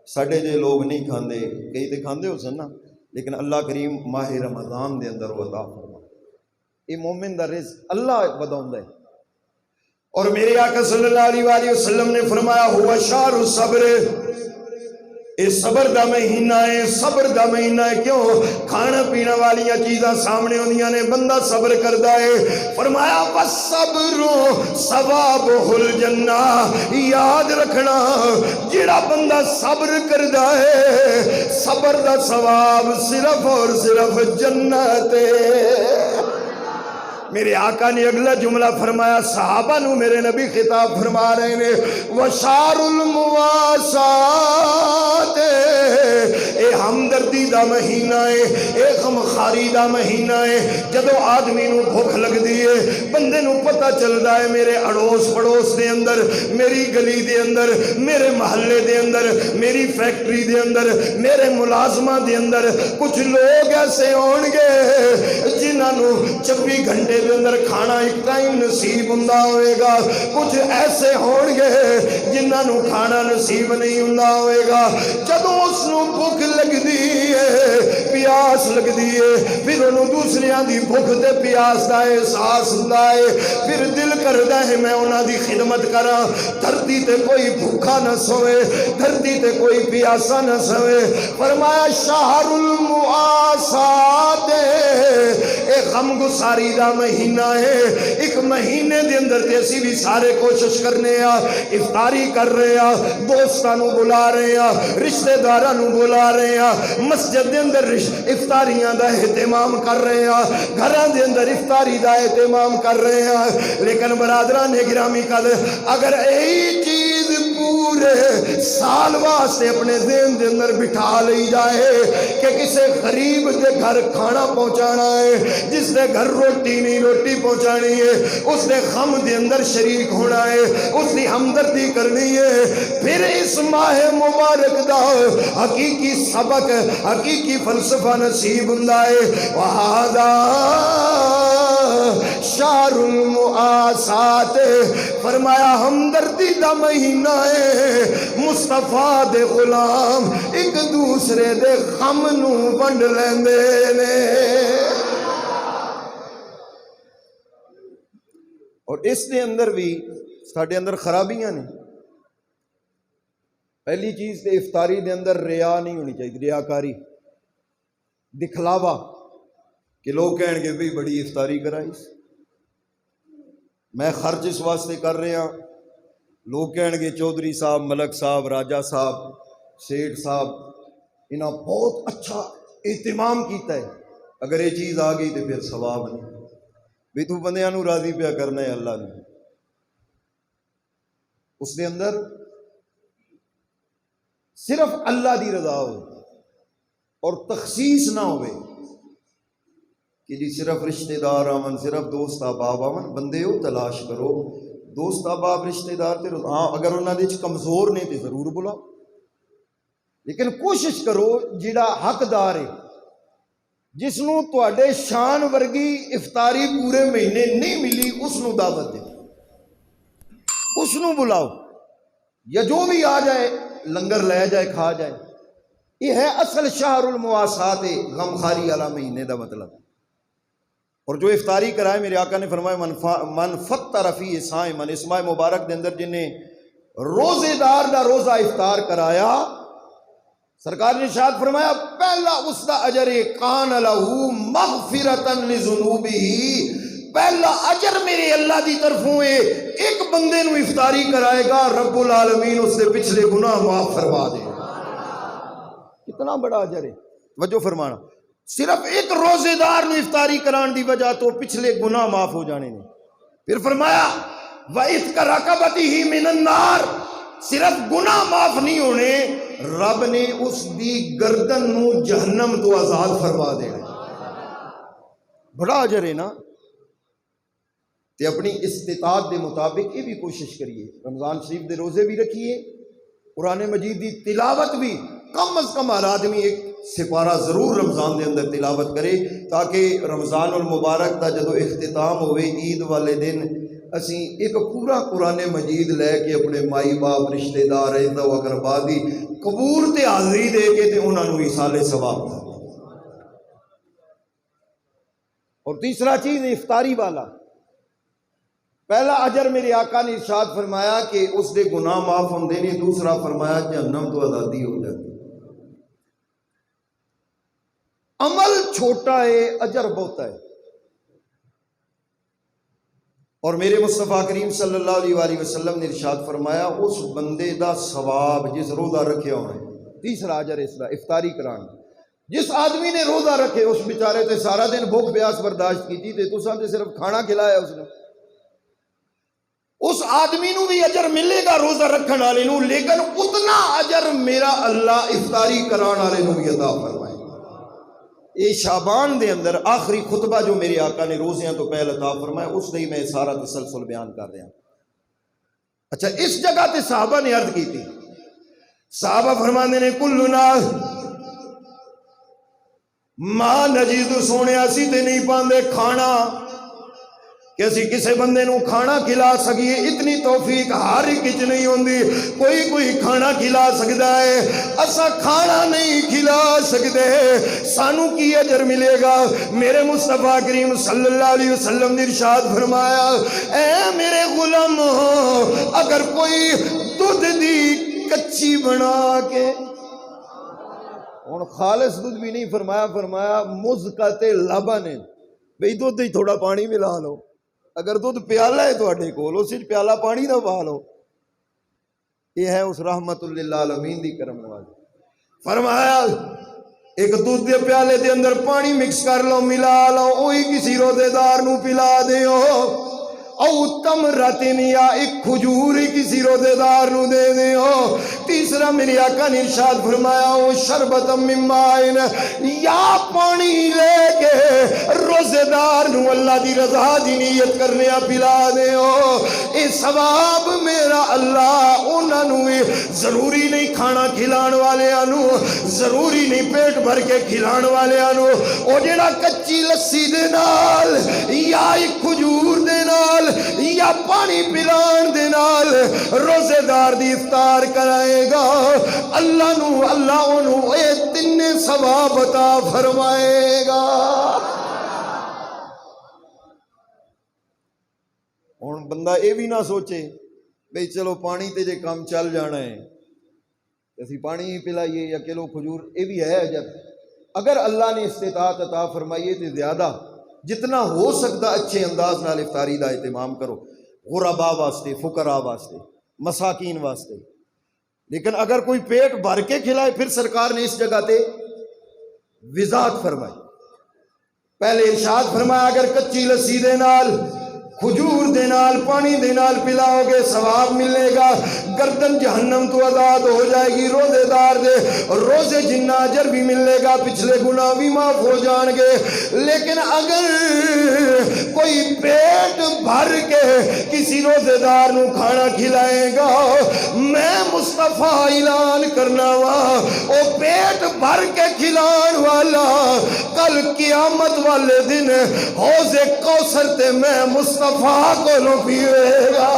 ساڈے جے لوگ نہیں کھاندے، کئی تے کھاندے ہو سن نا، لیکن اللہ کریم ماہ رمضان دے اندر وہ عطا فرما. یہ مومن دا رزق اللہ بداوندا ہے. اور میرے آقا صلی اللہ علیہ وآلہ وسلم نے فرمایا ہوا شہر الصبر، یہ صبر دا مہینہ ہے، صبر دا مہینہ ہے. کیوں؟ کھانا پینا والیاں چیزاں سامنے ہوندیاں نے، بندہ صبر کردا ہے. فرمایا والصبر ثوابہ الجنہ، یاد رکھنا جڑا بندہ صبر کردا ہے صبر دا ثواب صرف اور صرف جنت ہے. میرے آقا نے اگلا جملہ فرمایا، صحابہ نو میرے نبی خطاب فرما رہے نے، وشار المواسات، اے ہمدردی دا مہینہ ہے، اے غمخاری دا مہینہ ہے۔ جدو آدمی نو بھوک لگ دیئے، بندے نو پتہ چل رہا ہے میرے اڑوس پڑوس دے اندر، میری گلی دے اندر، میرے محلے دے اندر، میری فیکٹری دے اندر، میرے ملازمہ دے اندر کچھ لوگ ایسے ہون گے جنہاں نو 24 گھنٹے دے اندر کھانا ایک ٹائم نصیب ہوندا ہوئے گا، کچھ ایسے ہون گے جنہاں نو کھانا نصیب نہیں ہوندا ہوئے گا۔ جدوں اس نو بھوک لگ دی ہے، پیاس لگ دی ہے، پھر انہوں دوسریاں دی بھوک تے پیاس دا احساس ہوندا ہے، پھر دل کردا ہے میں انہاں دی خدمت کراں۔ دھرتی تے کوئی بھوکا نہ سوئے، دھرتی تے کوئی پیاسا نہ سوئے۔ فرمایا شہر المعاسات، اے غم گساری دا مہینہ ہے۔ ایک مہینے دے اندر تے اسی بھی سارے کوشش کرنے آ، افطاری کر رہے آ، دوستاں نو بلا رہے آ، رشتہ داراں نو بلا رہے آ، مسجد دے اندر افطاریاں دا اہتمام کر رہے آ، گھراں دے اندر افطاری دا اہتمام کر رہے آ، لیکن برادران گرامی قدر اگر یہی چیز پورے سال واسطے اپنے ذہن دے اندر بٹھا لی جائے کہ کسے غریب دے گھر کھانا پہنچانا ہے، جس دے گھر روٹی نہیں روٹی پہنچانی ہے، اس دے غم دے اندر شریک ہونا ہے، اس دی ہمدردی کرنی ہے، پھر اس ماہ مبارک دا حقیقی سبق حقیقی فلسفہ نصیب ہوندا ہے۔ وَهَذَا شہر المعاسات، فرمایا ہمدردی دا مہینہ ہے، مصطفیٰ دے غلام ایک دوسرے دے غم نو ونڈ لیندے نے۔ اور اس دے اندر بھی ساڈے اندر خرابیاں نے۔ پہلی چیز تے افطاری دے اندر ریا نہیں ہونی چاہیے، ریاکاری، دکھلاوا، کہ لوگ کہیں گے بھئی بڑی افطاری کرائیس، میں خرچ اس واسطے کر رہے ہیں، لوگ کہیں گے چودھری صاحب، ملک صاحب، راجہ صاحب، سیٹھ صاحب انہاں بہت اچھا اہتمام کیتا ہے۔ اگر یہ چیز آ گئی تو پھر ثواب نہیں، بھی تو بندیاں نو راضی پیا کرنا ہے اللہ نے۔ اس دے اندر صرف اللہ دی رضا ہو اور تخصیص نہ ہوئے کہ جی صرف رشتہ دار آمن، صرف دوست احباب آمن۔ بندے ہو تلاش کرو، دوست احباب رشتہ دار تے ہاں اگر انہاں دے کمزور نے تے ضرور بلاؤ، لیکن کوشش کرو جڑا حقدار ہے، جس نو تواڈے شان ورگی افطاری پورے مہینے نہیں ملی، اس نو دعوت دے، اس نو بلاؤ، یا جو بھی آ جائے لنگر لے جائے کھا جائے۔ یہ ہے اصل شہر المواسات، غمخاری والا مہینے دا مطلب۔ اور جو افطاری کرائے، میرے آقا نے فرمایا من فطر فی صائمن، اس ماہ مبارک دے اندر جن نے روزے دار دا روزہ افطار کرایا، سرکار نے ارشاد فرمایا پہلا اس دا اجر کان لہ مغفرۃ لذنوبہ، پہلا اجر میرے اللہ دی طرفوں ہے، ایک بندے نو افطاری کرائے گا رب العالمین اس دے پچھلے گناہ معاف فرما دے گا۔ کتنا بڑا اجر ہے، توجہ فرمانا، صرف ایک روزے دار نو افطاری کران دی وجہ تو پچھلے گناہ معاف ہو جانے نے۔ پھر فرمایا وَإِتْقَ رَقَبَتِهِ مِنَ النَّارِ، صرف گناہ معاف نہیں ہونے، رب نے اس دی گردن نو جہنم تو آزاد فرما دینا۔ بڑا اجر ہے نا۔ تے اپنی استطاعت دے مطابق یہ بھی کوشش کریے، رمضان شریف دے روزے بھی رکھیے، قرآن مجید دی تلاوت بھی کم از کم ہر آدمی ایک سپارہ ضرور رمضان دے اندر تلاوت کرے، تاکہ رمضان المبارک دا جدو اختتام ہوئے عید والے دن اسی ایک پورا قرآن مجید لے کے اپنے مائی باپ رشتہ دار رہتا و اقربا دی قبور تے حاضری دے کے تے انہاں نو ایصال ثواب دا۔ اور تیسرا چیز افطاری والا، پہلا اجر میرے آقا نے ارشاد فرمایا کہ اس دے گناہ معاف ہوندے نے، دوسرا فرمایا جہنم تو آزادی ہو جاتی۔ عمل چھوٹا ہے، اجر بہت ہے۔ اور میرے مصطفیٰ کریم صلی اللہ علیہ وآلہ وسلم نے ارشاد فرمایا اس بندے دا ثواب جس روزہ رکھے ہوئے، تیسرا اجر اس دا افطاری کران، جس آدمی نے روزہ رکھے اس بیچارے تے سارا دن بھوک پیاس برداشت کی تے تساں تے صرف کھانا کھلایا اس نے، اس آدمی نو بھی اجر ملے گا روزہ رکھن والے نو، لیکن اتنا اجر میرا اللہ افطاری کران والے نو بھی عطا فرمائے گا۔ یہ شعبان دے اندر آخری خطبہ جو میرے آقا نے روزیاں تو پہلے عطا فرمایا، اس نے میں سارا تسلسل بیان کر رہا۔ اچھا، اس جگہ تے صحابہ نے عرض کی تھی، صحابہ فرماندے نے کل ناس ماں نجید سونے اسی تے نہیں پاندے کھانا کہ اسی کسے بندے نو کھانا کھلا سکیے، اتنی توفیق ہر ایک وچ نہیں ہوندی، کوئی کھانا کھلا سکتا ہے، اسا کھانا نہیں کھلا سکتے، سانو کی اجر ملے گا؟ میرے مصطفیٰ کریم صلی اللہ علیہ وسلم نے ارشاد فرمایا، اے میرے غلام، اگر کوئی دودھ دی کچی بنا کے، اور خالص دودھ بھی نہیں فرمایا مزقت لبن، بھئی دودھ ہی تھوڑا پانی ملا لو، اگر دودھ پیالہ ہے تو اٹھے کول اسی پیالہ پانی نہ پا لو، یہ ہے اس رحمت للعالمین دی کرم نوازی۔ فرمایا ایک دودھ دے پیالے دے اندر پانی مکس کر لو، ملا لو، وہی کسی روزے دار نو پلا دیو، او تمرتن، یا ایک کھجور کسی روزے دار نو دے دیو۔ تیسرا میرے آقا نے ارشاد فرمایا، او شربت من مائن، یا پانی لے کے روزے دار نو اللہ دی رضا دی نیت کرنے پلا دیو۔ اے ثواب میرا اللہ انہاں نو ضروری نہیں کھانا کھلان والے انو، ضروری نہیں پیٹ بھر کے کھلان والے انو، او جڑا کچی لسی دے نال یا ایک کھجور دے نال یا پانی پلان دے نال روزے دار دی افطار کرائے گا، اللہ انہوں اے تین ثواب عطا فرمائے گا۔ ہن بندہ اے بھی نہ سوچے بھئی چلو پانی تے جے کام چل جانا ہے اسی پانی ہی پلائیے یا کلو کھجور، اے بھی ہے اجر۔ اگر اللہ نے استطاعت عطا فرمائیے تو زیادہ جتنا ہو سکتا اچھے انداز نال افطاری دا اہتمام کرو، غرباء واسطے، فقراء واسطے، مساکین واسطے۔ لیکن اگر کوئی پیٹ بھر کے کھلائے، پھر سرکار نے اس جگہ تے وضاحت فرمائی، پہلے ارشاد فرمایا اگر کچی لسی دے نال، کھجور دے نال، پانی دے نال پلاؤ گے ثواب ملے گا، گردن جہنم تو آزاد ہو جائے گی، روزے دار دے روزے جنہ اجر بھی ملے گا، پچھلے گناہ بھی معاف ہو جان گے۔ لیکن اگر کوئی پیٹ بھر کے کسی روزے دار نو کھانا کھلائے گا، میں مصطفیٰ اعلان کرنا وا، او پیٹ بھر کے کھلان والا کل قیامت والے دن حوض کوثر تے میں مصطفیٰ کو لو پیے گا۔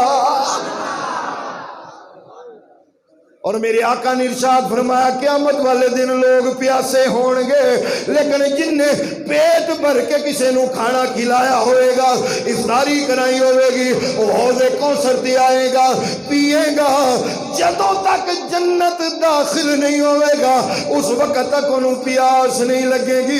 اور میرے آقا نے ارشاد فرمایا قیامت والے دن لوگ پیاسے ہون گے، لیکن جن نے پیٹ بھر کے کسی نو کھانا کھلایا ہوئے گا، افطاری کرائی ہوئے گی، وہ حوض کوثر تے آئے گا، پیے گا، جدوں تک جنت داخل نہیں ہوئے گا اس وقت تک انہوں پیاس نہیں لگے گی۔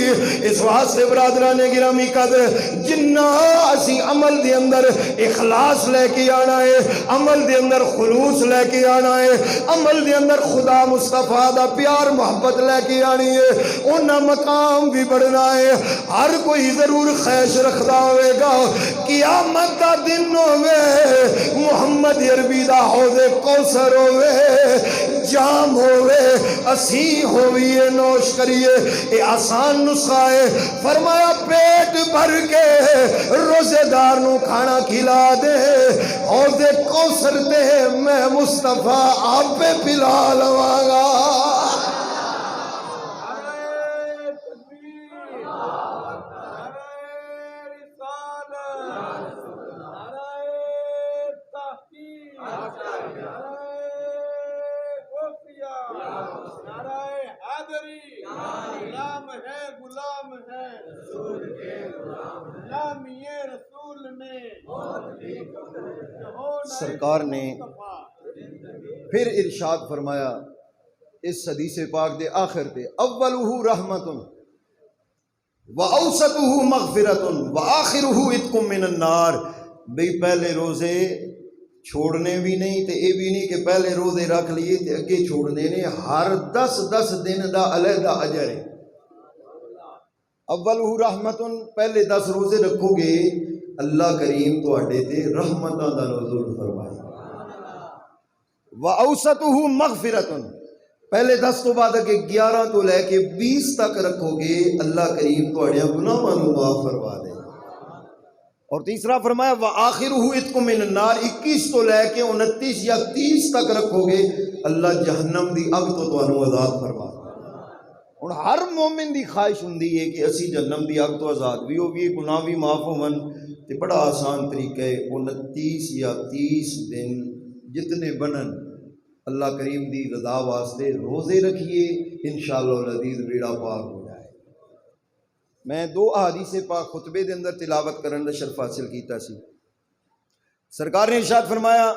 اس واسطے برادران گرامی قدر، جنہ اسی عمل دے اندر اخلاص لے کے آنا ہے، عمل دے اندر خلوص لے کے آنا ہے، عمل دے اندر خدا مصطفیٰ دا پیار محبت لے کے آنی ہے، انہاں مقام بھی بڑھنا ہے۔ ہر کوئی ضرور خیش رکھدا ہوئے گا قیامت دا دن ہوئے، محمد عربی دا حوض کوثر ہوئے، جام ہوئے، اسی ہوئیے نوش کریے، اے آسان نسخہ ہے۔ فرمایا پیٹ بھر کے روزے دار نو کھانا کھلا دے، حوض کوثر دے میں مصطفیٰ آپ پہ پلا لواں گا۔ غلام ہے غلامی رسول میں سرکار نے پھر ارشاد فرمایا اس حدیث پاک دے آخر تے، اولہ رحمت و اوسطہ مغفرت و آخرہ عتق من النار۔ بھئی پہلے روزے چھوڑنے بھی نہیں تے اے بھی نہیں کہ پہلے روزے رکھ لیے تے اگے چھوڑنے نے، ہر 10 دن دا علیحدہ اجر ہے۔ اولہ رحمتن، پہلے 10 روزے رکھو گے اللہ کریم تواڈے تے رحمتاں دا نزول فرمائے وَأَوْسَطُهُ مَغْفِرَةٌ، پہلے 10 تو بعد اگے 11 تو لے کے 20 تک رکھو گے اللہ کریم تواڈے گناہاں نوں معاف فرما دے۔ اور تیسرا فرمایا وَآخِرُهُ عِتْقٌ مِّنَ النَّارِ، 21 تو لے کے 29 یا 30 تک رکھو گے اللہ جہنم دی اگ تو تانوں آزاد فرما دے۔ ہن ہر مومن دی خواہش ہوندی ہے کہ اسی جہنم دی اگ تو آزاد بھی ہوئیے، گناہ بھی معاف ہون، تے بڑا آسان طریقہ ہے 29 یا 30 دن جتنے بنن اللہ کریم دی رضا واسطے روزے رکھیے، انشاءاللہ العزیز بیڑا پاک ہو جائے۔ میں 2 احادیث پاک خطبے دے اندر تلاوت کرن دا شرف حاصل کیتا سی۔ سرکار نے ارشاد فرمایا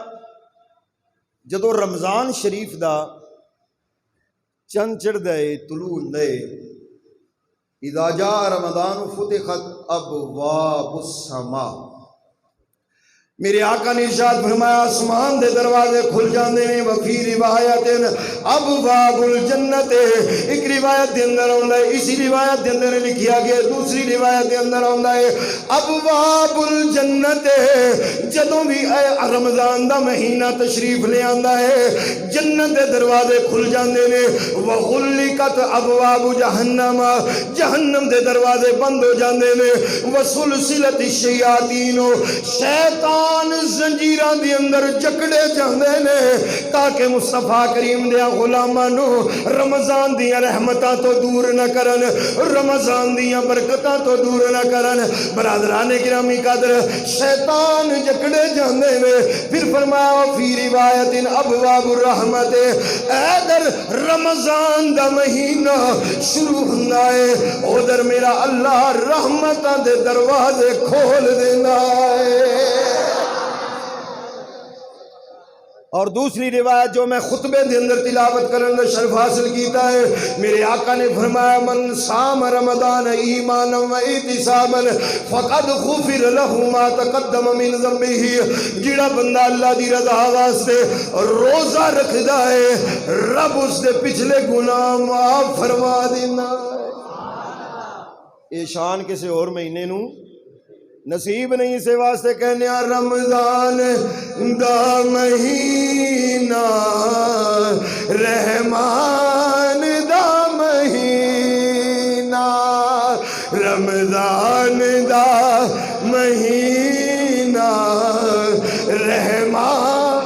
جدو رمضان شریف دا چند چڑھدا ہے، طلوع ہوندا ہے، اذا جاء رمضان فتحت ابواب السماء، میرے آقا نے ارشاد فرمایا آسمان دے دروازے کھل جاندے نے، وفی روایت ابواب الجنت، ایک روایت دے اندر آندا ہے، اسی روایت دے اندر لکھیا گیا، دوسری روایت دے اندر آندا ہے ابواب الجنت، جدوں بھی رمضان دا مہینہ تشریف لے آندا ہے جنت دے دروازے کھل جاندے نے، وغلقت ابواب جہنم، جہنم دے دروازے بند ہو جاندے نے، وسلسلت الشیاطین، شیطان زنجیراں دی اندر جکڑے جاندے نے تاکہ مصطفیٰ کریم دیا غلاماں نو رمضان دیا رحمتاں تو دور نہ کرن، رمضان دیا برکتاں تو دور نہ کرن۔ برادران گرامی قدر، شیطان جکڑے جاندے نے، پھر فرمایا فی روایت ابواب الرحمت، ادھر رمضان دا مہینہ شروع ہوندا ہے ادھر میرا اللہ رحمتاں دے دروازے کھول دیندا ہے۔ اور دوسری روایت جو میں خطبے دے اندر تلاوت کرنے کا شرف حاصل کیتا ہے، میرے آقا نے فرمایا من صام رمضان ایمانا و احتسابا فقد غفر له ما تقدم من ذنبه، جڑا بندہ اللہ دی رضا واسطے روزہ رکھدا ہے رب اس دے پچھلے گناہ معاف فرما دینا ہے۔ اے شان کسی اور مہینے نوں نصیب نہیں، سے واسطے کہنے رمضان دا مہینہ رحمان دا مہینہ، رمضان دا مہینہ رحمان،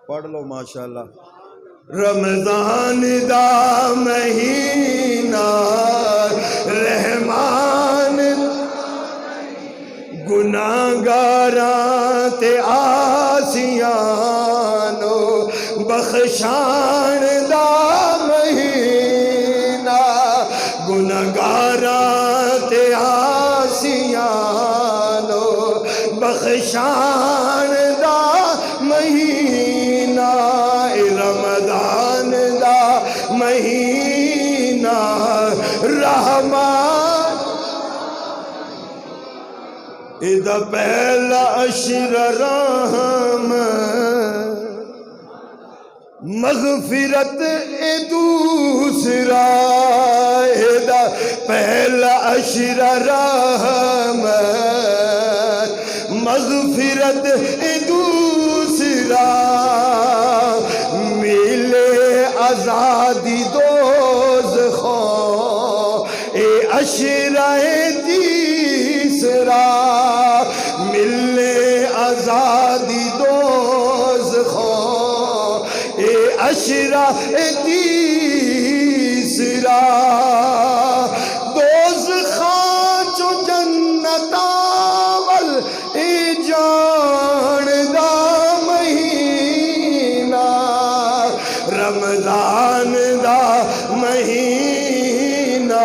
پڑھ لو ماشاءاللہ، رمضان دا مہینہ رحمان، گناہگاراں تے آسیاں نو بخشان دا مہینہ، گناہگاراں تے آسیاں نو بخشان دا مہینہ، رمضان دا مہینہ رحمان، ادا پہلا عشر رحم مغفرت دوسرا، ادا پہلا عشر رحم مغفرت دوسرا، ملے آزادی دوزخوں اے عشرہ تیسرا، ملے آزادی دوزخوں اے عشرہ تیسرا، دوزخاں چو جنتا ول اے جان دا مہینہ، رمضان دا مہینہ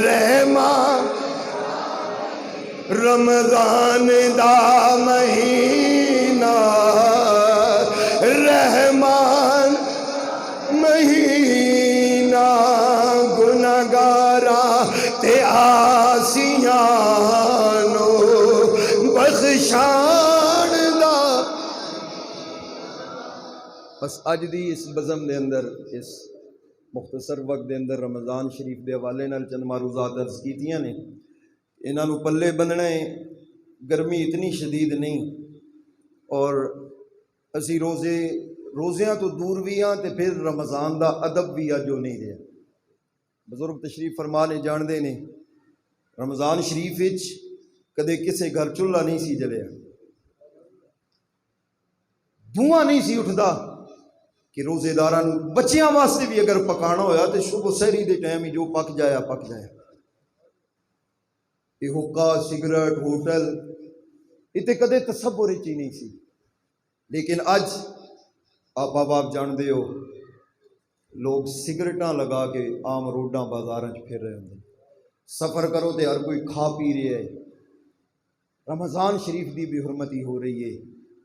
رحمان، رمضان دا مہینہ رحمان، مہینہ گناہگاراں تے آسیاں نو بخشان دا۔ بس اج دی اس بزم دے اندر، اس مختصر وقت دے اندر رمضان شریف دے حوالے نال چند معروضات عرض کیتیاں نے. انہاں نوں پلے بننا ہے. گرمی اتنی شدید نہیں اور اسی روزیاں تو دور بھی ہاں تے پھر رمضان دا ادب بھی آ جو نہیں رہا. بزرگ تشریف فرما نے جاندے نے رمضان شریف وچ کدے کسے گھر چولہا نہیں سی جلیا, دھواں نہیں سی اٹھدا کہ روزے داراں بچیاں واسطے بھی اگر پکانا ہویا تو صبح سحری دے ٹائم ہی جو پک جایا پک جایا. یہ حقہ سگریٹ ہوٹل یہ کدے تصور ہی نہیں سی. لیکن اج آپ باپ جاندے ہو لوگ سگریٹاں لگا کے عام روڈاں بازاراں پھر رہے ہوں. سفر کرو تو ہر کوئی کھا پی رہا ہے. رمضان شریف دی بے حرمتی ہو رہی ہے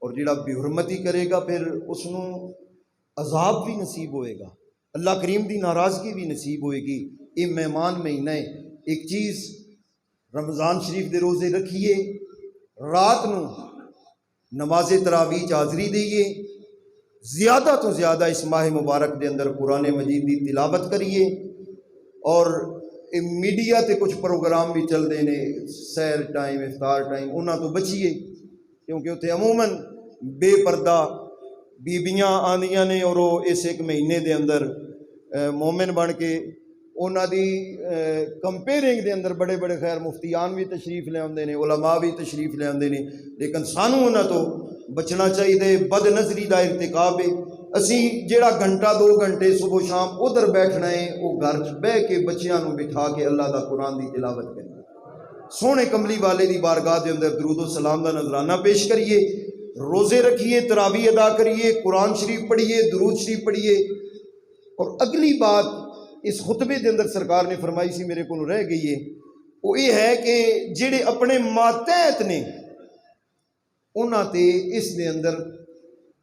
اور جڑا بے حرمتی کرے گا پھر اس نوں عذاب بھی نصیب ہوئے گا, اللہ کریم دی ناراضگی بھی نصیب ہوئے گی. یہ مہمان مہینہ ہے. ایک چیز رمضان شریف دے روزے رکھیے, رات نو نماز تراویح حاضری دئیے, زیادہ تو زیادہ اس ماہ مبارک دے اندر قرآن مجید دی تلاوت کریے. اور میڈیا تے کچھ پروگرام بھی چل دے نے سحر ٹائم افطار ٹائم, انہاں تو بچیے کیونکہ اتنے عموماً بے پردہ بیبیاں آندیاں نے اور وہ اس ایک مہینے دے اندر مومن بن کے انہاں دی کمپیئرنگ دے اندر بڑے بڑے خیر مفتیان بھی تشریف لے آندے نے, علماء بھی تشریف لے آندے نے. لیکن سانوں انہاں تو بچنا چاہیے. بد نظری دا ارتکاب ہے. اسی جیڑا گھنٹہ 2 گھنٹے صبح شام ادھر بیٹھنا ہے وہ گھر بہ کے بچیاں نوں بٹھا کے اللہ دا قرآن دی تلاوت کریں. سونے کملی والے دی بارگاہ دے اندر درود و سلام دا نذرانہ پیش کریے, روزے رکھیے, تراویح ادا کریے, قرآن شریف پڑھیے, درود شریف پڑھیے. اور اگلی بات اس خطبے دے اندر سرکار نے فرمائی سی میرے کو رہ گئی ہے, وہ یہ ہے کہ جڑے اپنے ماتحت نے انہاں تے اس دے اندر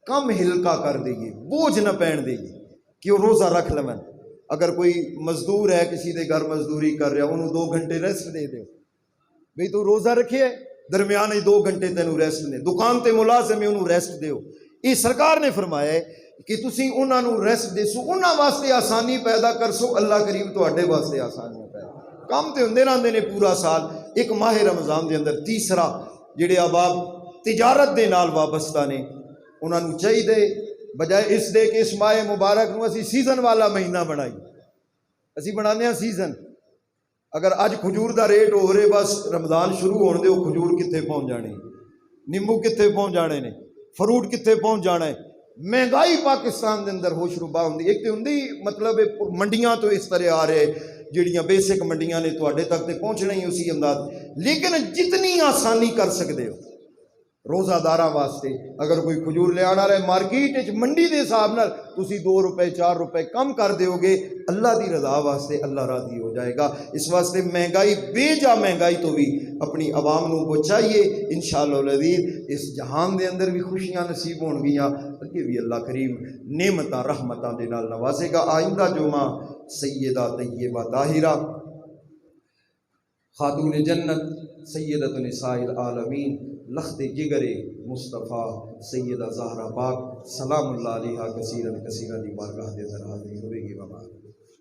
کم ہلکا کر دئیے, بوجھ نہ پین دئیے کہ وہ روزہ رکھ لون. اگر کوئی مزدور ہے کسی دے گھر مزدوری کر رہا انہوں 2 گھنٹے ریسٹ دے دو بھئی تو روزہ رکھے درمیان 2 گھنٹے تینوں ریسٹ دے. دکان تے ملازم ہے انہوں ریسٹ دیو. یہ سرکار نے فرمایا ہے کہ تسی انہاں نوں ریسٹ دے سو, انہاں واسطے آسانی پیدا کر سو, اللہ کریم تواڈے واسطے آسانیاں پیدا. کام تے ہوندے رہندے نے پورا سال. ایک ماہ رمضان دے اندر تیسرا جڑے احباب تجارت دے نال وابستہ نے انہاں نوں چاہیے بجائے اس دے کہ اس ماہ مبارک نوں اسی سیزن والا مہینہ بنائی. اسی بنانے ہیں سیزن. اگر اج کھجور دا ریٹ ہو رہے بس رمضان شروع ہونے دے وہ کھجور کتنے پہنچ جانے, نیمبو کتنے پہنچ جانے نے, فروٹ کتنے پہنچ جانا ہے. مہنگائی پاکستان دے اندر ہوش ربا ہوندی. ایک تے ہوندی مطلب منڈیاں تو اس طرح آ رہے جڑیاں بیسک منڈیاں نے تواڈے تک تے پہنچنا ہی اسی انداز. لیکن جتنی آسانی کر سکتے ہو روزہ داراں واسطے اگر کوئی کھجور لے آنا رہے مارکیٹ منڈی دے حساب نال تسی 2 روپے 4 روپے کم کر دیو گے, اللہ دی رضا واسطے اللہ راضی ہو جائے گا. اس واسطے مہنگائی بے جا مہنگائی تو بھی اپنی عوام نوں بچائیے. انشاءاللہ العزیز اس جہان دے اندر بھی خوشیاں نصیب ہون گیاں, اگے بھی اللہ کریم نعمتاں رحمتاں دے نال نوازے گا. آئندہ جمعہ سیدہ طیبہ طاہرہ خاتون جنت سیدۃ نساء العالمین لخت جگر مصطفیٰ سیدہ زہرا پاک سلام اللہ علیہا کثیرا کثیرا دی بارگاہ دے اندر حاضر ہوئے گی.